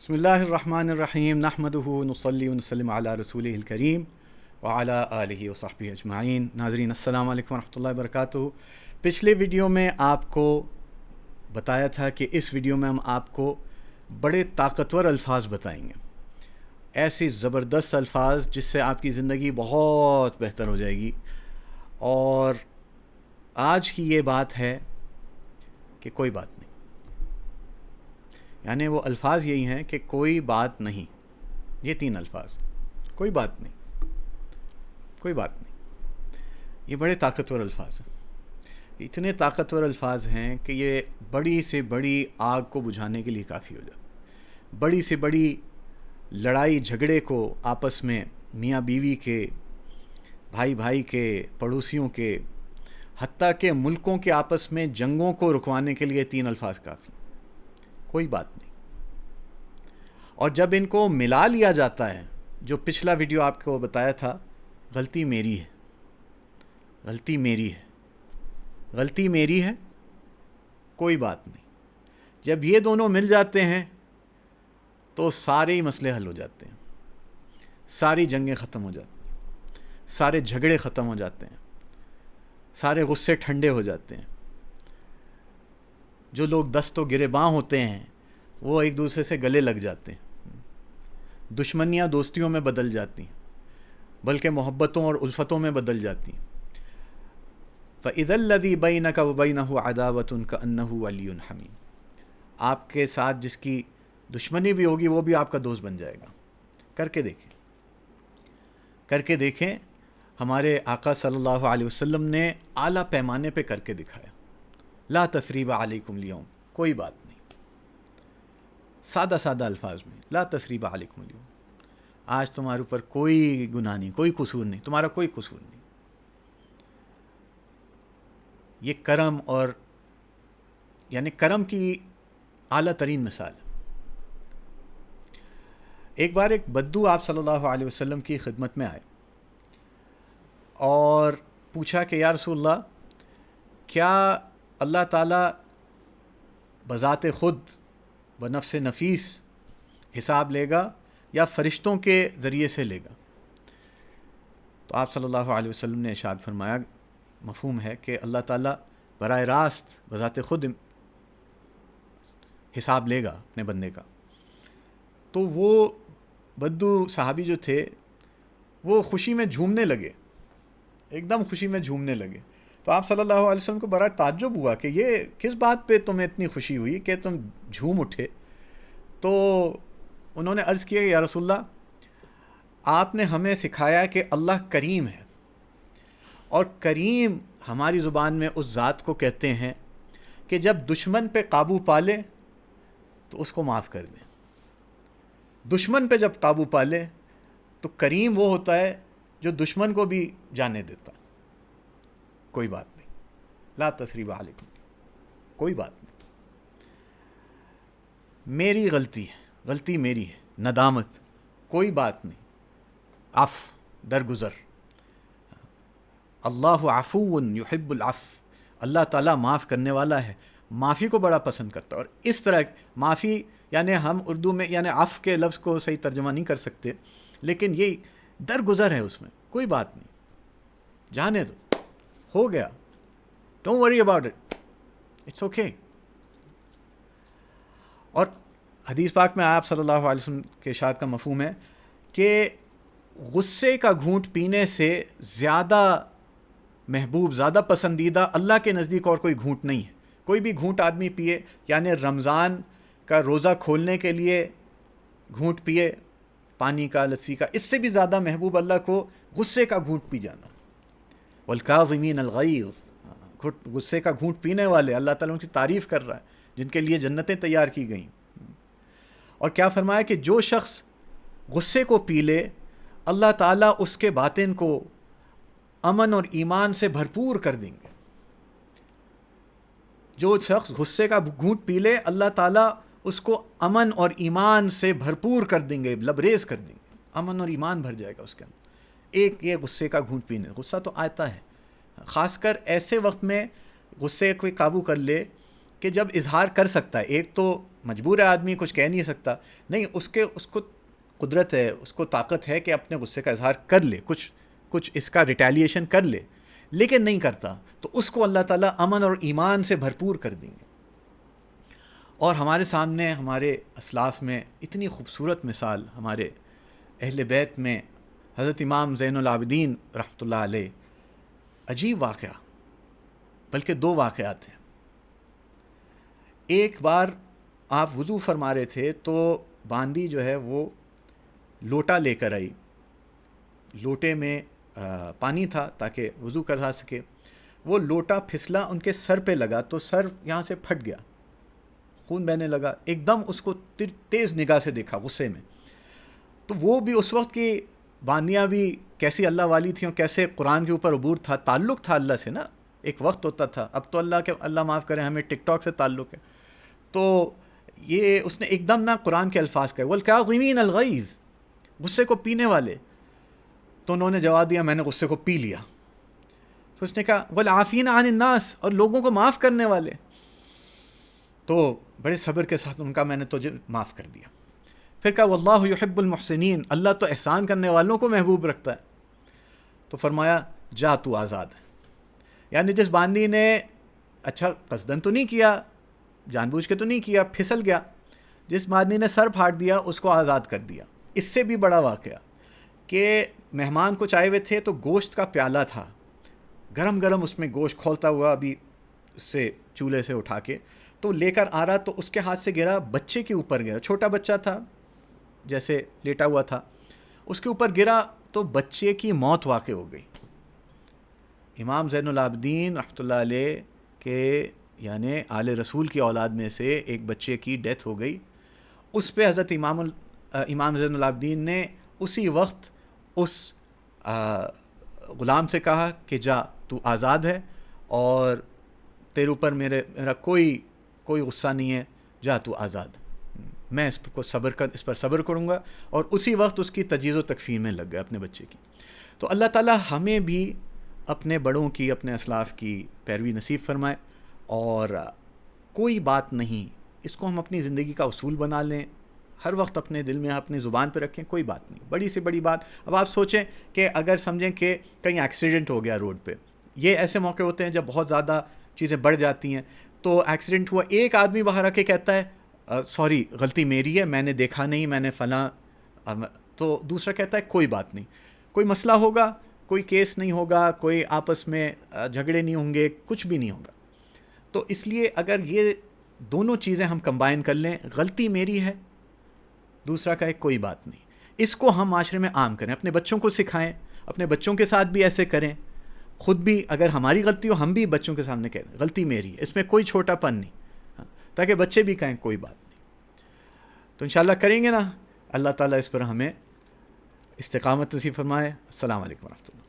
بسم اللہ الرحمن الرحیم نحمدہ نصلی ونسلم علی رسولہ الکریم وعلی آلہ وصحبہ اجمعین۔ ناظرین السلام علیکم ورحمۃ اللہ وبرکاتہ۔ پچھلے ویڈیو میں آپ کو بتایا تھا کہ اس ویڈیو میں ہم آپ کو بڑے طاقتور الفاظ بتائیں گے، ایسی زبردست الفاظ جس سے آپ کی زندگی بہت بہتر ہو جائے گی۔ اور آج کی یہ بات ہے کہ کوئی بات نہیں، یعنی وہ الفاظ یہی ہیں کہ کوئی بات نہیں۔ یہ تین الفاظ، کوئی بات نہیں، کوئی بات نہیں، یہ بڑے طاقتور الفاظ ہیں۔ اتنے طاقتور الفاظ ہیں کہ یہ بڑی سے بڑی آگ کو بجھانے کے لیے کافی ہو جاتا، بڑی سے بڑی لڑائی جھگڑے کو آپس میں، میاں بیوی کے، بھائی بھائی کے، پڑوسیوں کے، حتیٰ کہ ملکوں کے آپس میں جنگوں کو رکوانے کے لیے تین الفاظ کافی، کوئی بات نہیں۔ اور جب ان کو ملا لیا جاتا ہے، جو پچھلا ویڈیو آپ کو بتایا تھا، غلطی میری ہے، غلطی میری ہے، غلطی میری ہے، کوئی بات نہیں، جب یہ دونوں مل جاتے ہیں تو سارے ہی مسئلے حل ہو جاتے ہیں، ساری جنگیں ختم ہو جاتی ہیں، سارے جھگڑے ختم ہو جاتے ہیں، سارے غصے ٹھنڈے ہو جاتے ہیں۔ جو لوگ دست و گریباں ہوتے ہیں وہ ایک دوسرے سے گلے لگ جاتے ہیں، دشمنیاں دوستیوں میں بدل جاتی ہیں، بلکہ محبتوں اور الفتوں میں بدل جاتی ہیں۔ فَإِذَا الَّذِي بَيْنَكَ وَبَيْنَهُ عَدَاوَةٌ كَأَنَّهُ وَلِيٌّ حَمِيمٌ، آپ کے ساتھ جس کی دشمنی بھی ہوگی وہ بھی آپ کا دوست بن جائے گا۔ کر کے دیکھیں، کر کے دیکھیں۔ ہمارے آقا صلی اللہ علیہ وسلم نے اعلیٰ پیمانے پہ کر کے دکھایا۔ لا تثریب علیکم اليوم، کوئی بات نہیں، سادہ سادہ الفاظ میں، لا تثریب علیکم اليوم، آج تمہارے اوپر کوئی گناہ نہیں، کوئی قصور نہیں، تمہارا کوئی قصور نہیں۔ یہ کرم، اور یعنی کرم کی اعلیٰ ترین مثال ہے۔ ایک بار ایک بدو آپ صلی اللہ علیہ وسلم کی خدمت میں آئے اور پوچھا کہ یا رسول اللہ، کیا اللہ تعالیٰ بذات خود بنفس نفیس حساب لے گا یا فرشتوں کے ذریعے سے لے گا؟ تو آپ صلی اللہ علیہ وسلم نے ارشاد فرمایا، مفہوم ہے کہ اللہ تعالیٰ براہ راست بذات خود حساب لے گا اپنے بندے کا۔ تو وہ بدو صحابی جو تھے وہ خوشی میں جھومنے لگے، ایک دم خوشی میں جھومنے لگے۔ تو آپ صلی اللہ علیہ وسلم کو بڑا تعجب ہوا کہ یہ کس بات پہ تمہیں اتنی خوشی ہوئی کہ تم جھوم اٹھے؟ تو انہوں نے عرض کیا کہ یا رسول اللہ، آپ نے ہمیں سکھایا کہ اللہ کریم ہے، اور کریم ہماری زبان میں اس ذات کو کہتے ہیں کہ جب دشمن پہ قابو پالے تو اس کو معاف کر دیں۔ دشمن پہ جب قابو پالے تو کریم وہ ہوتا ہے جو دشمن کو بھی جانے دیتا۔ کوئی بات نہیں، لا تثریب علیکم، کوئی بات نہیں، میری غلطی ہے، غلطی میری ہے، ندامت، کوئی بات نہیں، عفو، درگزر۔ اللہ عفو یحب العفو، اللہ تعالیٰ معاف کرنے والا ہے، معافی کو بڑا پسند کرتا ہے۔ اور اس طرح معافی، یعنی ہم اردو میں یعنی عفو کے لفظ کو صحیح ترجمہ نہیں کر سکتے، لیکن یہ درگزر ہے، اس میں کوئی بات نہیں، جانے دو، ہو گیا، don't worry about it, it's okay. اور حدیث پاک میں آپ صلی اللہ علیہ وسلم کے ارشاد کا مفہوم ہے کہ غصے کا گھونٹ پینے سے زیادہ محبوب، زیادہ پسندیدہ اللہ کے نزدیک اور کوئی گھونٹ نہیں ہے۔ کوئی بھی گھونٹ آدمی پیے، یعنی رمضان کا روزہ کھولنے کے لیے گھونٹ پیے پانی کا، لسی کا، اس سے بھی زیادہ محبوب اللہ کو غصے کا گھونٹ پی جانا۔ والکاظمین الغیظ، غصے کا گھونٹ پینے والے، اللہ تعالیٰ ان کی تعریف کر رہا ہے، جن کے لیے جنتیں تیار کی گئیں۔ اور کیا فرمایا کہ جو شخص غصے کو پی لے، اللہ تعالیٰ اس کے باطن کو امن اور ایمان سے بھرپور کر دیں گے۔ جو شخص غصے کا گھونٹ پی لے، اللہ تعالیٰ اس کو امن اور ایمان سے بھرپور کر دیں گے، لبریز کر دیں گے، امن اور ایمان بھر جائے گا اس کے اندر۔ ایک یہ غصے کا گھونٹ پینے، غصہ تو آتا ہے، خاص کر ایسے وقت میں غصے کو قابو کر لے کہ جب اظہار کر سکتا ہے۔ ایک تو مجبور ہے آدمی، کچھ کہہ نہیں سکتا، نہیں، اس کو قدرت ہے، اس کو طاقت ہے کہ اپنے غصے کا اظہار کر لے، کچھ اس کا ریٹیلیشن کر لے، لیکن نہیں کرتا، تو اس کو اللہ تعالیٰ امن اور ایمان سے بھرپور کر دیں گے۔ اور ہمارے سامنے ہمارے اسلاف میں اتنی خوبصورت مثال، ہمارے اہل بیت میں حضرت امام زین العابدین رحمۃ اللہ علیہ، عجیب واقعہ، بلکہ 2 واقعات ہیں۔ ایک بار آپ وضو فرما رہے تھے تو باندی جو ہے وہ لوٹا لے کر آئی، لوٹے میں پانی تھا تاکہ وضو کرا سکے، وہ لوٹا پھسلا ان کے سر پہ لگا تو سر یہاں سے پھٹ گیا، خون بہنے لگا۔ ایک دم اس کو تیز نگاہ سے دیکھا غصے میں، تو وہ بھی اس وقت کی باندیاں بھی کیسی اللہ والی تھیں اور کیسے قرآن کے اوپر عبور تھا، تعلق تھا اللہ سے نا، ایک وقت ہوتا تھا، اب تو اللہ معاف کرے ہمیں ٹک ٹاک سے تعلق ہے۔ تو یہ اس نے ایک دم نا قرآن کے الفاظ کہے، والکاظمین الغیظ، غصے کو پینے والے، تو انہوں نے جواب دیا میں نے غصے کو پی لیا۔ پھر اس نے کہا والعافین عن الناس، اور لوگوں کو معاف کرنے والے، تو بڑے صبر کے ساتھ ان کا میں نے تجھے معاف کر دیا۔ پھر کہا واللہ یحب المحسنین، اللہ تو احسان کرنے والوں کو محبوب رکھتا ہے۔ تو فرمایا جا تو آزاد ہے، یعنی جس باندی نے اچھا قصدن تو نہیں کیا، جان بوجھ کے تو نہیں کیا، پھسل گیا، جس باندی نے سر پھاڑ دیا اس کو آزاد کر دیا۔ اس سے بھی بڑا واقعہ کہ مہمان کچھ آئے ہوئے تھے تو گوشت کا پیالہ تھا، گرم گرم اس میں گوشت کھولتا ہوا ابھی اس سے چولہے سے اٹھا کے تو لے کر آ رہا، تو اس کے ہاتھ سے گرا، بچے کے اوپر گرا، چھوٹا بچہ تھا جیسے لیٹا ہوا تھا، اس کے اوپر گرا تو بچے کی موت واقع ہو گئی۔ امام زین العابدین رحمۃ اللہ علیہ کے یعنی آل رسول کی اولاد میں سے ایک بچے کی ڈیتھ ہو گئی۔ اس پہ حضرت امام زین العابدین نے اسی وقت اس غلام سے کہا کہ جا تو آزاد ہے اور تیرے اوپر میرا کوئی غصہ نہیں ہے، جا تو آزاد، میں اس پر صبر کروں گا، اور اسی وقت اس کی تجہیز و تکفین میں لگ گیا اپنے بچے کی۔ تو اللہ تعالیٰ ہمیں بھی اپنے بڑوں کی، اپنے اسلاف کی پیروی نصیب فرمائے، اور کوئی بات نہیں، اس کو ہم اپنی زندگی کا اصول بنا لیں، ہر وقت اپنے دل میں اپنی زبان پہ رکھیں، کوئی بات نہیں، بڑی سے بڑی بات۔ اب آپ سوچیں کہ اگر سمجھیں کہ کہیں ایکسیڈنٹ ہو گیا روڈ پہ، یہ ایسے موقع ہوتے ہیں جب بہت زیادہ چیزیں بڑھ جاتی ہیں، تو ایکسیڈنٹ ہوا، ایک آدمی باہر آ کے کہتا ہے سوری غلطی میری ہے، میں نے دیکھا نہیں، میں نے فلاں، تو دوسرا کہتا ہے کوئی بات نہیں، کوئی مسئلہ ہوگا، کوئی کیس نہیں ہوگا، کوئی آپس میں جھگڑے نہیں ہوں گے، کچھ بھی نہیں ہوگا۔ تو اس لیے اگر یہ دونوں چیزیں ہم کمبائن کر لیں، غلطی میری ہے، دوسرا کہے کوئی بات نہیں، اس کو ہم معاشرے میں عام کریں، اپنے بچوں کو سکھائیں، اپنے بچوں کے ساتھ بھی ایسے کریں، خود بھی اگر ہماری غلطی ہو ہم بھی بچوں کے سامنے کہیں غلطی میری ہے، اس میں کوئی چھوٹا پن نہیں، تاکہ بچے بھی کہیں کوئی بات نہیں۔ تو انشاءاللہ کریں گے نا، اللہ تعالیٰ اس پر ہمیں استقامت نصیب فرمائے۔ السلام علیکم ورحمۃ اللہ۔